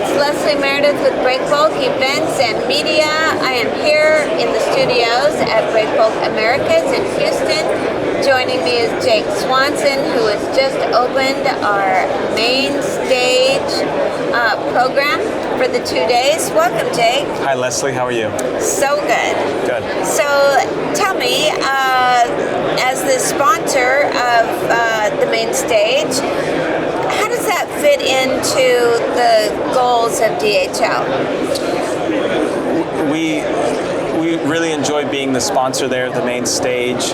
It's Leslie Meredith with Breakbulk Events and Media. I am here in the studios at Breakbulk Americas in Houston. Joining me is Jake Swanson, who has just opened our main stage program for the 2 days. Welcome, Jake. Hi, Leslie. How are you? So good. Good. So tell me, as the sponsor of the main stage, how does that fit into the goals of DHL? We really enjoy being the sponsor there at the main stage.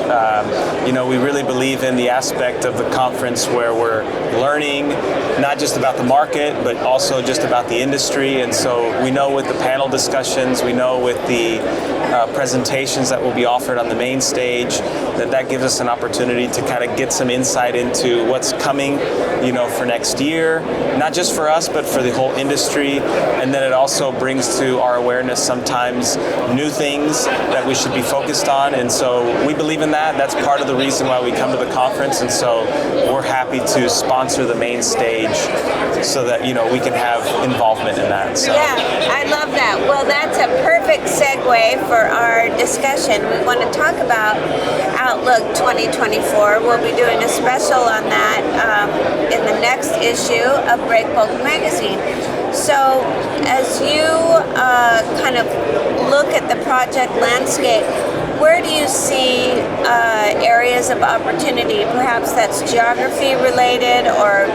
We really believe in the aspect of the conference where we're learning not just about the market, but also just about the industry. And so we know with the panel discussions, we know with the presentations that will be offered on the main stage, that gives us an opportunity to kind of get some insight into what's coming, for next year, not just for us, but for the whole industry. And then it also brings to our awareness sometimes new things that we should be focused on. And so we believe in that. That's part of the reason why we come to the conference. And so we're happy to sponsor the main stage so that, we can have involvement in that. So. Yeah, I love that. Well, that's a perfect segue for our discussion. We want to talk about Outlook 2024. We'll be doing a special on that in the next issue of Breakbulk magazine. So as you kind of look at the project landscape, where do you see areas of opportunity? Perhaps that's geography related or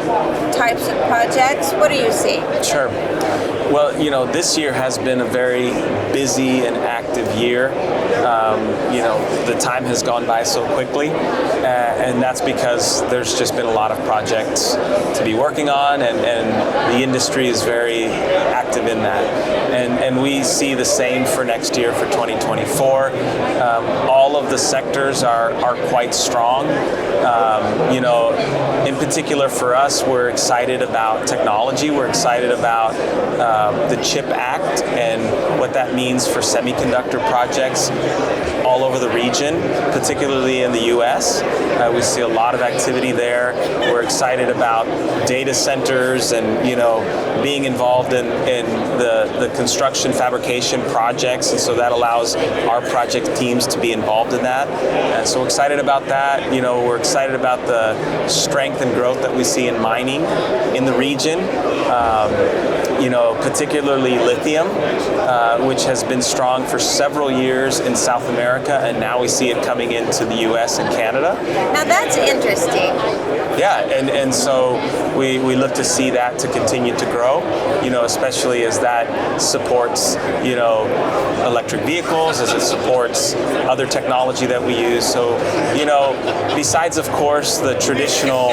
types of projects. What do you see? Sure. Well, this year has been a very busy and active year. The time has gone by so quickly, and that's because there's just been a lot of projects to be working on, and the industry is very active in that. And we see the same for next year, for 2024. All of the sectors are quite strong. In particular for us, we're excited about technology. We're excited about the CHIP Act and what that means for semiconductor projects all over the region, particularly in the U.S. We see a lot of activity there. We're excited about data centers and, being involved in the construction fabrication projects. And so that allows our project teams to be involved in that. And so we're excited about that. We're excited about the strength and growth that we see in mining in the region. Particularly lithium, which has been strong for several years in South America, and now we see it coming into the U.S. and Canada. Now that's interesting. Yeah, and so we look to see that to continue to grow, especially as that supports, electric vehicles, as it supports other technology that we use. So, besides, of course, the traditional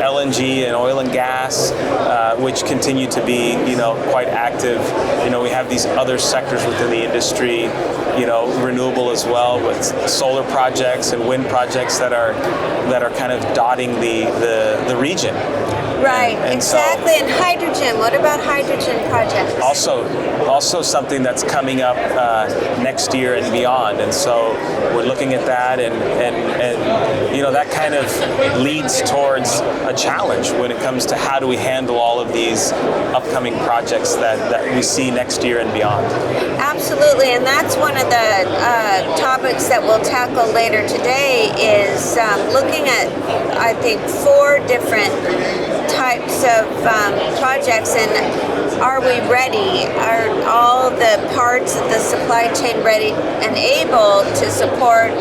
LNG and oil and gas, which continue to be, quite active, we have these other sectors within the industry, renewable as well, with solar projects and wind projects that are kind of dotting the region. Right, exactly. And hydrogen. What about hydrogen projects? Also something that's coming up next year and beyond. And so we're looking at that, and that kind of leads towards a challenge when it comes to how do we handle all of these upcoming projects that we see next year and beyond. Absolutely, and that's one of the topics that we'll tackle later today is looking at, I think, 4 different types of projects, and are we ready? Are all the parts of the supply chain ready and able to support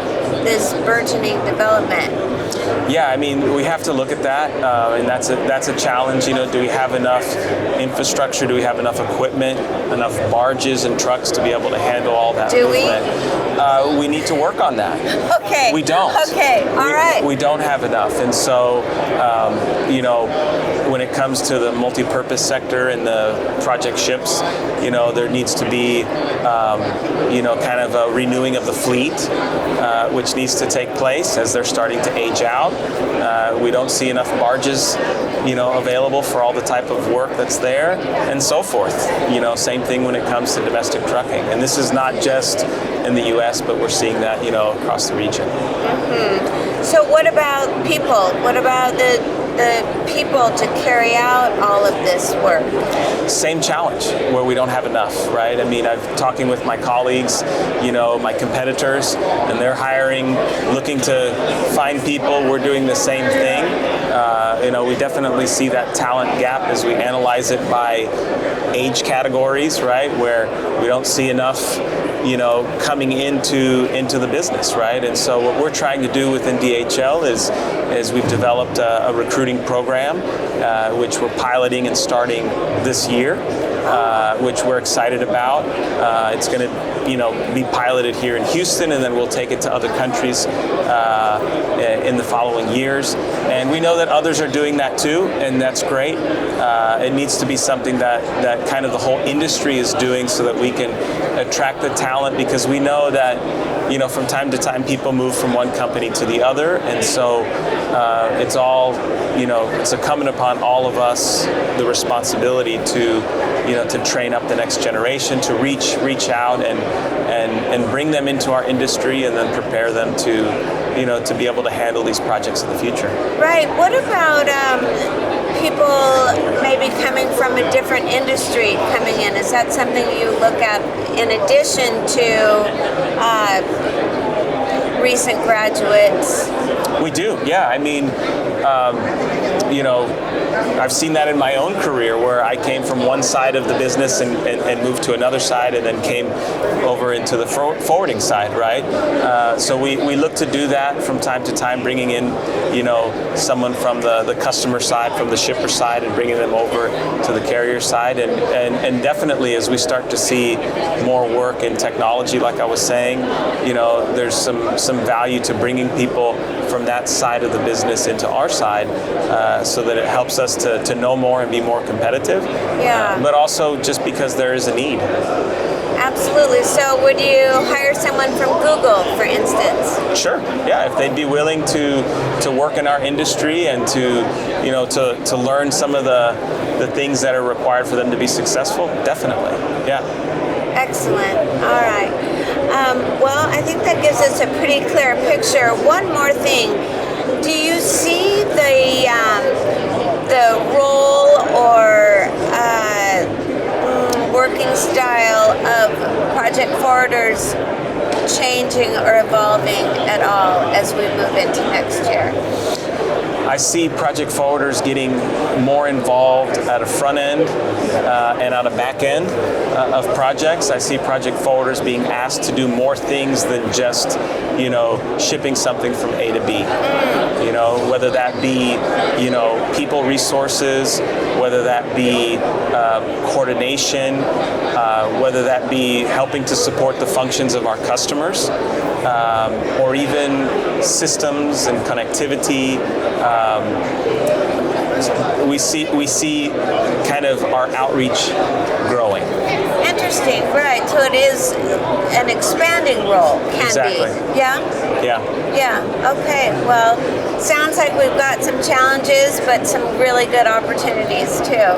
this burgeoning development? Yeah, we have to look at that, and that's a challenge. Do we have enough infrastructure? Do we have enough equipment, enough barges and trucks to be able to handle all that movement? We need to work on that. Okay. We don't. Okay. All right. We don't have enough, and so when it comes to the multi-purpose sector and the project ships, there needs to be kind of a renewing of the fleet, which needs to take place as they're starting to age out. We don't see enough barges, available for all the type of work that's there, and so forth. Same thing when it comes to domestic trucking. And this is not just in the U.S., but we're seeing that, across the region. Mm-hmm. So what about people? What about the the people to carry out all of this work? Same challenge where we don't have enough, right? I mean, I'm talking with my colleagues, my competitors, and they're hiring, looking to find people. We're doing the same thing. We definitely see that talent gap as we analyze it by age categories, right? Where we don't see enough coming into the business, right? And so what we're trying to do within DHL is we've developed a recruiting program, which we're piloting and starting this year, which we're excited about. It's going to be piloted here in Houston, and then we'll take it to other countries in the following years. And we know that others are doing that too, and that's great. It needs to be something that kind of the whole industry is doing so that we can attract the talent, because we know that from time to time people move from one company to the other, and so it's all it's incumbent upon all of us the responsibility to train up the next generation, to reach out and bring them into our industry, and then prepare them to be able to handle these projects in the future. Right. What about people maybe coming from a different industry coming in? Is that something you look at in addition to recent graduates? We do, yeah. I mean, I've seen that in my own career, where I came from one side of the business and moved to another side, and then came over into the forwarding side, right? So we look to do that from time to time, bringing in, someone from the customer side, from the shipper side, and bringing them over to the carrier side. And definitely, as we start to see more work in technology, like I was saying, there's some value to bringing people from that side of the business into our side, so that it helps us to know more and be more competitive. Yeah. But also just because there is a need. Absolutely. So would you hire someone from Google, for instance? Sure. Yeah, if they'd be willing to work in our industry and to learn some of the things that are required for them to be successful, definitely. Yeah. Excellent. All right. Well, I think that gives us a pretty clear picture. One more thing. Do you see the role or working style of project forwarders changing or evolving at all as we move into next year? I see project forwarders getting more involved at a front end and at a back end of projects. I see project forwarders being asked to do more things than just, shipping something from A to B. Whether that be, people resources, whether that be coordination, whether that be helping to support the functions of our customers, or even systems and connectivity. We see kind of our outreach growing. Interesting, right? So it is an expanding role, can Exactly. be. Yeah? Yeah. Okay. Well, sounds like we've got some challenges, but some really good opportunities too.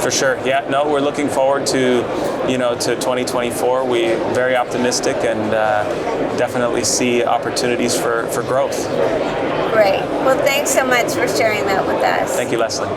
For sure. Yeah. No, we're looking forward to 2024. We're very optimistic and definitely see opportunities for growth. Great. Well, thanks so much for sharing that with us. Thank you, Leslie.